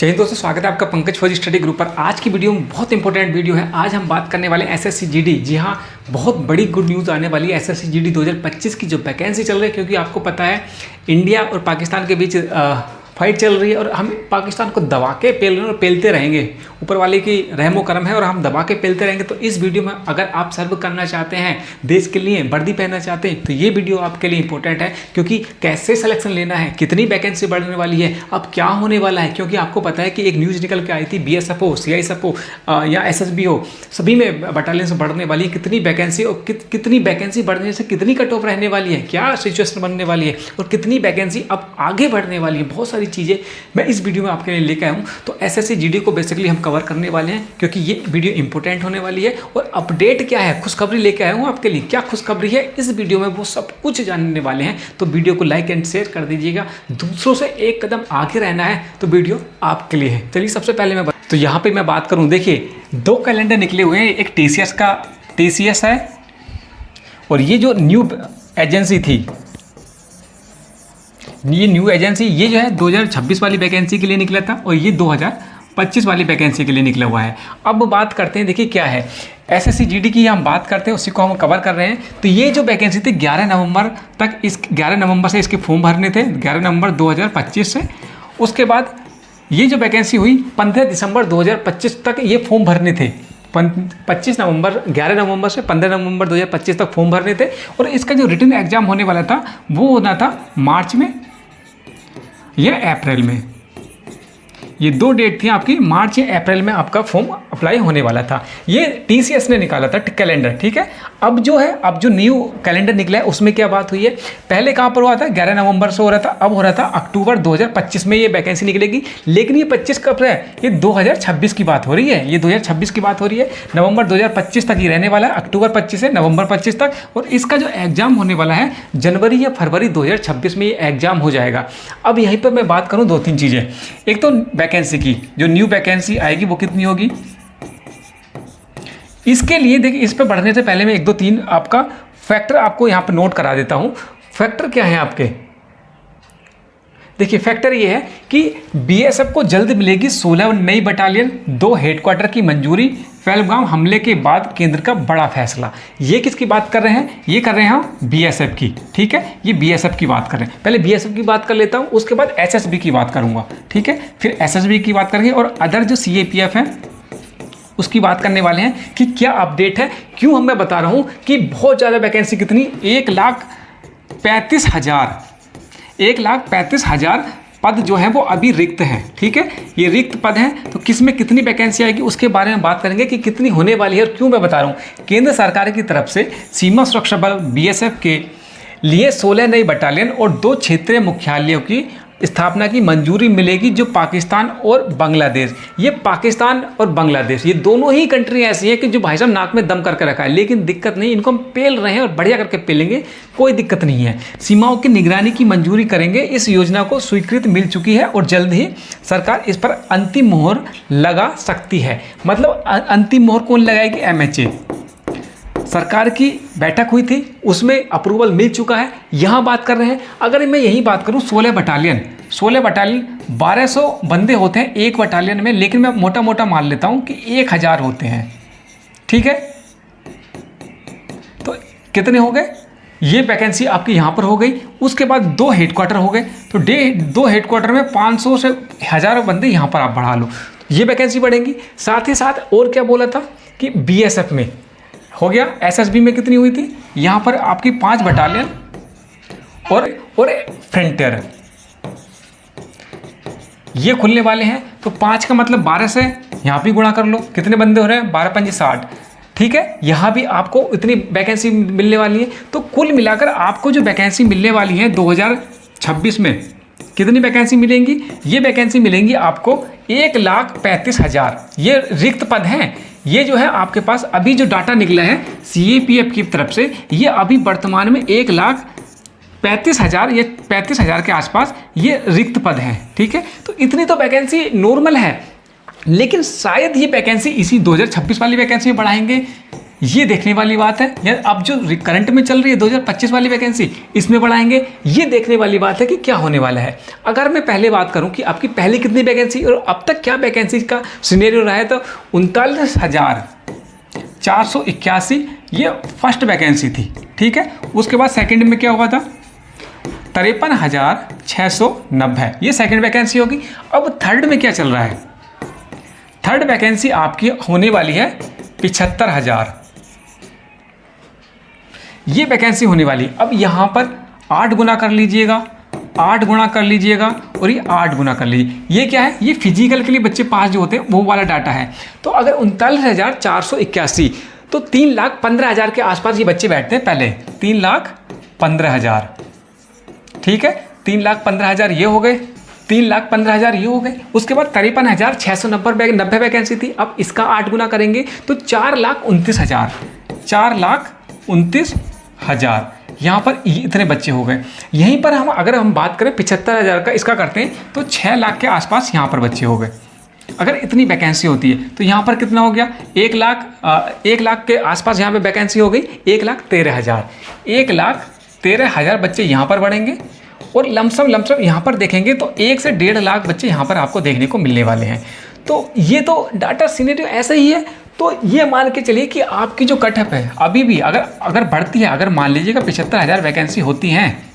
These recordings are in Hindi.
जय हिंद दोस्तों, स्वागत है आपका पंकज फौजी स्टडी ग्रुप पर। आज की वीडियो में बहुत इंपॉर्टेंट वीडियो है। आज हम बात करने वाले एसएससी जीडी। जी हाँ, बहुत बड़ी गुड न्यूज़ आने वाली है एसएससी जीडी 2025 की जो वैकेंसी चल रही है, क्योंकि आपको पता है इंडिया और पाकिस्तान के बीच फाइट चल रही है और हम पाकिस्तान को दबा के पेल रहे हैं और पेलते रहेंगे। ऊपर वाले की रहमो करम है और हम दबा के पेलते रहेंगे। तो इस वीडियो में अगर आप सर्व करना चाहते हैं, देश के लिए वर्दी पहनना चाहते हैं, तो ये वीडियो आपके लिए इंपॉर्टेंट है, क्योंकि कैसे सिलेक्शन लेना है, कितनी वैकेंसी बढ़ने वाली है, अब क्या होने वाला है। क्योंकि आपको पता है कि एक न्यूज़ निकल के आई थी, बीएसएफ हो, सीआईएसएफ हो या एसएसबी हो, सभी में बटालियन से बढ़ने वाली है कितनी वैकेंसी और कितनी वैकेंसी बढ़ने से कितनी कट ऑफ रहने वाली है, क्या सिचुएशन बनने वाली है और कितनी वैकेंसी अब आगे बढ़ने वाली है। बहुत सारी चीज़ें मैं इस वीडियो में आपके लिए लेकर आया हूँ। तो एसएससी जीडी को बेसिकली हम कवर करने वाले हैं, क्योंकि ये वीडियो इंपॉर्टेंट होने वाली है। और अपडेट क्या है, खुशखबरी लेकर आया हूँ आपके लिए। क्या खुशखबरी है इस वीडियो में, वो सब कुछ जानने वाले हैं। तो वीडियो को लाइक एंड शेयर कर दीजिएगा। दूसरों से एक कदम आगे रहना है तो वीडियो आपके लिए है। चलिए, सबसे पहले तो यहाँ पे मैं बात करूँ, देखिए 2 कैलेंडर निकले हुए हैं। एक टीसीएस है और ये जो न्यू एजेंसी थी, ये न्यू एजेंसी, ये जो है 2026 वाली वैकेंसी के लिए निकला था और ये 2025 वाली वैकेंसी के लिए निकला हुआ है। अब बात करते हैं, देखिए क्या है एसएससी जीडी की हम बात करते हैं, उसी को हम कवर कर रहे हैं। तो ये जो वैकेंसी थी 11 नवंबर तक, 11 नवंबर से इसके फॉर्म भरने थे, 11 नवंबर 2025 से। उसके बाद ये जो वैकेंसी हुई 15 दिसंबर 2025 तक ये फॉर्म भरने थे। 11 नवंबर से 15 नवंबर 2025 तक फॉर्म भरने थे। और इसका जो रिटन एग्जाम होने वाला था वो होना था मार्च में या अप्रैल में। ये 2 डेट थी आपकी, मार्च या अप्रैल में आपका फॉर्म अप्लाई होने वाला था। ये टीसीएस ने निकाला था कैलेंडर, ठीक है। अब जो न्यू कैलेंडर निकला है उसमें क्या बात हुई है, पहले कहाँ पर हुआ था, 11 नवंबर से हो रहा था, अब हो रहा था अक्टूबर 2025 में ये वैकेंसी निकलेगी। लेकिन ये 25 कब है, ये 2026 की बात हो रही है, ये 2026 की बात हो रही है। नवंबर 2025 तक ये रहने वाला है, अक्टूबर 25 से नवंबर 25 तक। और इसका जो एग्जाम होने वाला है जनवरी या फरवरी 2026 में ये एग्जाम हो जाएगा। अब यहीं पर मैं बात करूँ 2-3 चीज़ें। एक तो वैकेंसी की, जो न्यू वैकेंसी आएगी वो कितनी होगी, इसके लिए देखिए, इस पे बढ़ने से पहले मैं 1-2-3 आपका फैक्टर आपको यहां पे नोट करा देता हूं। फैक्टर क्या है आपके, देखिए फैक्टर ये है कि बीएसएफ को जल्द मिलेगी 16 नई बटालियन, 2 हेडक्वार्टर की मंजूरी, पहलगाम हमले के बाद केंद्र का बड़ा फैसला। ये किसकी बात कर रहे हैं, ये कर रहे हैं हम बीएसएफ की, ठीक है। ये बीएसएफ की बात कर रहे हैं। पहले बीएसएफ की बात कर लेता हूं, उसके बाद एसएसबी की बात करूंगा, ठीक है। फिर एसएसबी की बात करेंगे और अदर जो सीएपीएफ है उसकी बात करने वाले हैं कि क्या अपडेट है। क्यों मैं बता रहा हूं कि बहुत ज़्यादा वैकेंसी, कितनी, 1,35,000 पद जो है वो अभी रिक्त हैं, ठीक है। ये रिक्त पद हैं, तो किस में कितनी वैकेंसी आएगी उसके बारे में बात करेंगे कि कितनी होने वाली है। और क्यों मैं बता रहा हूँ, केंद्र सरकार की तरफ से सीमा सुरक्षा बल बीएसएफ के लिए 16 नई बटालियन और 2 क्षेत्रीय मुख्यालयों की स्थापना की मंजूरी मिलेगी, जो पाकिस्तान और बांग्लादेश, ये पाकिस्तान और बांग्लादेश, ये दोनों ही कंट्री ऐसी हैं कि जो भाई साहब नाक में दम करके रखा है। लेकिन दिक्कत नहीं, इनको हम पेल रहे हैं और बढ़िया करके पेलेंगे, कोई दिक्कत नहीं है। सीमाओं की निगरानी की मंजूरी करेंगे। इस योजना को स्वीकृति मिल चुकी है और जल्द ही सरकार इस पर अंतिम मोहर लगा सकती है। मतलब अंतिम मोहर कौन लगाएगी, एमएचए। सरकार की बैठक हुई थी, उसमें अप्रूवल मिल चुका है। यहाँ बात कर रहे हैं, अगर मैं यही बात करूँ 16 बटालियन 1200 बंदे होते हैं एक बटालियन में, लेकिन मैं मोटा मोटा मान लेता हूँ कि 1000 होते हैं, ठीक है। तो कितने हो गए, ये वैकेंसी आपकी यहाँ पर हो गई। उसके बाद 2 हेडक्वार्टर हो गए, तो 2 हेडक्वार्टर में 500 से 1000 बंदे यहाँ पर आप बढ़ा लो, ये वैकेंसी बढ़ेंगी। साथ ही साथ और क्या बोला था कि बीएसएफ में हो गया। एसएसबी में कितनी हुई थी, यहाँ पर आपकी 5 बटालियन और फ्रंटियर, ये खुलने वाले हैं। तो 5 का मतलब 12 से यहाँ भी गुणा कर लो, कितने बंदे हो रहे हैं, 12×5 60, ठीक है। यहाँ भी आपको इतनी वैकेंसी मिलने वाली है। तो कुल मिलाकर आपको जो वैकेंसी मिलने वाली है 2026 में, कितनी वैकेंसी मिलेंगी, ये वैकेंसी मिलेंगी आपको 1,35,000। ये रिक्त पद हैं। ये जो है आपके पास अभी जो डाटा निकला है सीएपीएफ की तरफ से, ये अभी वर्तमान में 1,35,000 या 35,000 के आसपास ये रिक्त पद हैं, ठीक है। तो इतनी तो वैकेंसी नॉर्मल है, लेकिन शायद ये वैकेंसी इसी 2026 वाली वैकेंसी में बढ़ाएंगे ये देखने वाली बात है। या अब जो करंट में चल रही है 2025 वाली वैकेंसी, इसमें बढ़ाएंगे, ये देखने वाली बात है कि क्या होने वाला है। अगर मैं पहले बात करूं कि आपकी पहले कितनी वैकेंसी और अब तक क्या वैकेंसी का सिनेरियो रहा है, तो 39,481 ये फर्स्ट वैकेंसी थी, ठीक है। उसके बाद सेकंड में क्या हुआ था, 53,690, ये सेकंड वैकेंसी होगी। अब थर्ड में क्या चल रहा है, थर्ड वैकेंसी आपकी होने वाली है 75,000, ये वैकेंसी होने वाली। अब यहाँ पर 8 गुना कर लीजिएगा, 8 गुना कर लीजिएगा और ये 8 गुना कर लीजिए। ये क्या है, ये फिजिकल के लिए बच्चे पास जो होते हैं वो वाला डाटा है। तो अगर 39,481, तो 3,15,000 के आसपास ये बच्चे बैठते हैं पहले, 3,15,000, ठीक है। 3,15,000 ये हो गए, 3,15,000 ये हो गए। उसके बाद 53,690 वैकेंसी थी। अब इसका 8 गुना करेंगे तो 4,29,000, 4,29,000 यहाँ पर इतने बच्चे हो गए। यहीं पर हम अगर हम बात करें 75,000 का इसका करते हैं तो 6 लाख के आसपास यहाँ पर बच्चे हो गए। अगर इतनी वैकेंसी होती है तो यहाँ पर कितना हो गया, 1 लाख के आसपास यहाँ पे वैकेंसी हो गई, 1,13,000, 1,13,000 बच्चे यहाँ पर बढ़ेंगे। और लमसम यहाँ पर देखेंगे तो 1 से 1.5 लाख बच्चे यहाँ पर आपको देखने को मिलने वाले हैं। तो ये तो डाटा सिनेरियो ऐसा ही है। तो ये मान के चलिए कि आपकी जो कट ऑफ है अभी भी अगर बढ़ती है, अगर मान लीजिएगा 75,000 वैकेंसी होती हैं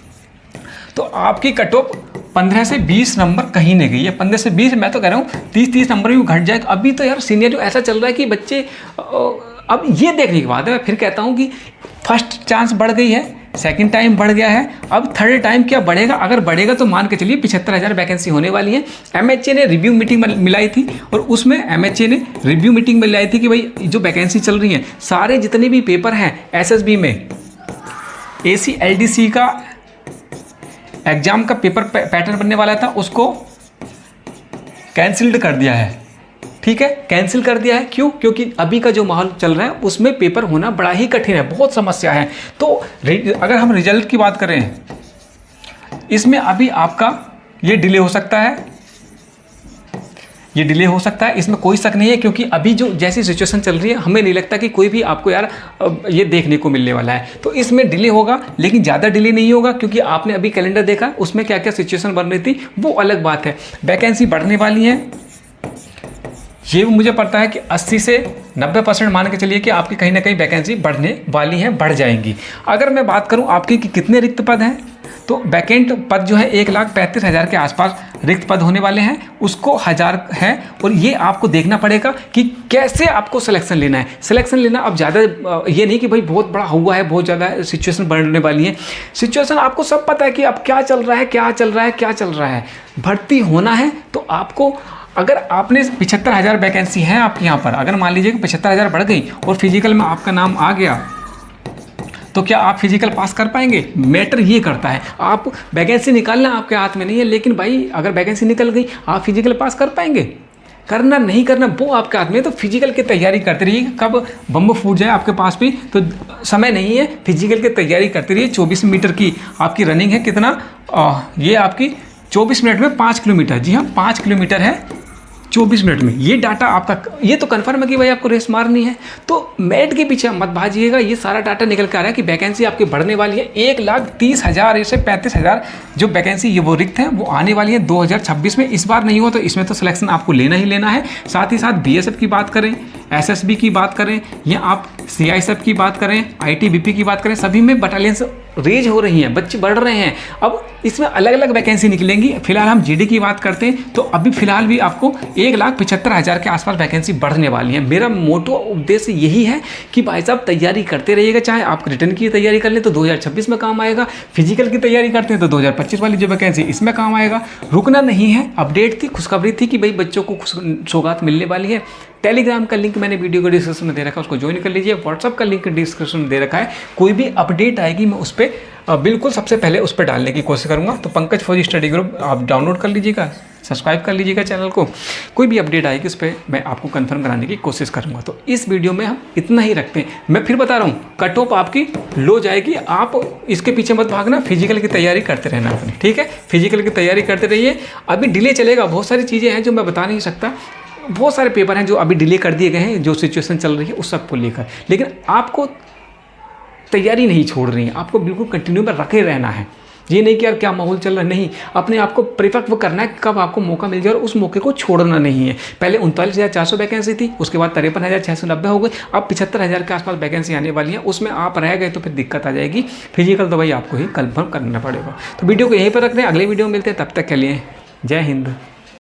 तो आपकी कट ऑफ 15 से 20 नंबर कहीं नहीं गई है। 15 से 20, मैं तो कह रहा हूँ 30 नंबर भी घट जाएगा। अभी तो यार सीनियर ऐसा चल रहा है कि बच्चे, अब ये देखने के बाद मैं फिर कहता हूँ कि फर्स्ट चांस बढ़ गई है, सेकंड टाइम बढ़ गया है, अब थर्ड टाइम क्या बढ़ेगा। अगर बढ़ेगा तो मान के चलिए 75,000 वैकेंसी होने वाली है। MHA ने रिव्यू मीटिंग मिलाई थी और उसमें MHA ने रिव्यू मीटिंग मिलाई थी कि भाई जो वैकेंसी चल रही है, सारे जितने भी पेपर हैं SSB में, ACLDC का एग्ज़ाम का पेपर पैटर्न बनने वाला था, उसको कैंसिल्ड कर दिया है, ठीक है, कैंसिल कर दिया है। क्यों? क्योंकि अभी का जो माहौल चल रहा है उसमें पेपर होना बड़ा ही कठिन है, बहुत समस्या है। तो अगर हम रिजल्ट की बात करें, इसमें अभी आपका ये डिले हो सकता है, ये डिले हो सकता है, इसमें कोई शक नहीं है। क्योंकि अभी जो जैसी सिचुएशन चल रही है, हमें नहीं लगता कि कोई भी आपको यार ये देखने को मिलने वाला है। तो इसमें डिले होगा, लेकिन ज़्यादा डिले नहीं होगा, क्योंकि आपने अभी कैलेंडर देखा, उसमें क्या क्या सिचुएशन बन रही थी वो अलग बात है। वैकेंसी बढ़ने वाली है, ये मुझे पता है कि 80 से 90% मान के चलिए कि आपकी कहीं ना कहीं वैकेंसी बढ़ने वाली है, बढ़ जाएंगी। अगर मैं बात करूं आपकी कि कितने रिक्त पद हैं, तो वैकेंट पद जो है 1,35,000 के आसपास रिक्त पद होने वाले हैं, उसको 1000 है। और ये आपको देखना पड़ेगा कि कैसे आपको सिलेक्शन लेना है। सिलेक्शन लेना अब ज़्यादा ये नहीं कि भाई बहुत बड़ा हुआ है, बहुत ज़्यादा सिचुएशन बढ़ने वाली है। सिचुएशन आपको सब पता है कि अब क्या चल रहा है, क्या चल रहा है, क्या चल रहा है। भर्ती होना है तो आपको, अगर आपने 75,000 वैकेंसी है आपके यहाँ पर, अगर मान लीजिए कि 75,000 बढ़ गई और फिजिकल में आपका नाम आ गया, तो क्या आप फिजिकल पास कर पाएंगे? मैटर ये करता है, आप वैकेंसी निकालना आपके हाथ में नहीं है, लेकिन भाई अगर वैकेंसी निकल गई, आप फिजिकल पास कर पाएंगे? करना नहीं करना वो आपके हाथ में है। तो फिजिकल की तैयारी करते रहिए, कब बम फूट जाए आपके पास भी तो समय नहीं है। फिजिकल की तैयारी करते रहिए। 24 मीटर की आपकी रनिंग है, कितना ये आपकी 24 मिनट में 5 किलोमीटर, जी हाँ 5 किलोमीटर है 24 मिनट में। ये डाटा आपका, ये तो कंफर्म है कि भाई आपको रेस मारनी है। तो मैट के पीछे मत भाजिएगा, ये सारा डाटा निकल कर आ रहा है कि वैकेंसी आपकी बढ़ने वाली है। 1,30,000 से 35,000 जो वैकेंसी ये वो रिक्त है वो आने वाली है 2026 में। इस बार नहीं हो तो इसमें तो सिलेक्शन आपको लेना ही लेना है। साथ ही साथ BSF की बात करें, SSB की बात करें, या आप CISF की बात करें, ITBP की बात करें, सभी में बटालियंस रेज हो रही हैं, बच्चे बढ़ रहे हैं। अब इसमें अलग अलग वैकेंसी निकलेंगी। फिलहाल हम GD की बात करते हैं तो अभी फिलहाल भी आपको 1,75,000 के आसपास वैकेंसी बढ़ने वाली है। मेरा मोटो उद्देश्य यही है कि भाई साहब तैयारी करते रहिएगा। चाहे आप रिटर्न की तैयारी कर लें तो 2026 में काम आएगा, फिजिकल की तैयारी करते हैं तो 2025 वाली जो वैकेंसी इसमें काम आएगा। रुकना नहीं है। अपडेट थी, खुशखबरी थी कि भाई बच्चों को सौगात मिलने वाली है। टेलीग्राम का लिंक मैंने वीडियो को डिस्क्रिप्शन में दे रखा है, उसको ज्वाइन कर लीजिए। व्हाट्सअप का लिंक डिस्क्रिप्शन में दे रखा है। कोई भी अपडेट आएगी मैं उस पर बिल्कुल सबसे पहले उस पर डालने की कोशिश करूंगा। तो पंकज फौजी स्टडी ग्रुप आप डाउनलोड कर लीजिएगा, सब्सक्राइब कर लीजिएगा चैनल को। कोई भी अपडेट आएगी उस पर मैं आपको कंफर्म कराने की कोशिश करूंगा। तो इस वीडियो में हम इतना ही रखते हैं। मैं फिर बता रहा हूँ, कट ऑफ आपकी लो जाएगी, आप इसके पीछे मत भागना, फिजिकल की तैयारी करते रहना अपनी, ठीक है। फिजिकल की तैयारी करते रहिए। अभी डिले चलेगा, बहुत सारी चीज़ें हैं जो मैं बता नहीं सकता। बहुत सारे पेपर हैं जो अभी डिले कर दिए गए हैं, जो सिचुएशन चल रही है उस सब को लेकर। लेकिन आपको तैयारी नहीं छोड़ रही है, आपको बिल्कुल कंटिन्यू में रखे रहना है। ये नहीं कि यार क्या माहौल चल रहा है, नहीं, अपने आप को परिपक्व करना है कब आपको मौका मिल जाए और उस मौके को छोड़ना नहीं है। पहले 39,400 वैकेंसी थी, उसके बाद 53,690 हो गई, अब 75,000 के आसपास वैकेंसी आने वाली है। उसमें आप रह गए तो फिर दिक्कत आ जाएगी। फिजिकल तो भाई आपको ही कन्फर्म करना पड़ेगा। तो वीडियो को यहीं पर रख दें, अगले वीडियो में मिलते हैं, तब तक के लिए जय हिंद।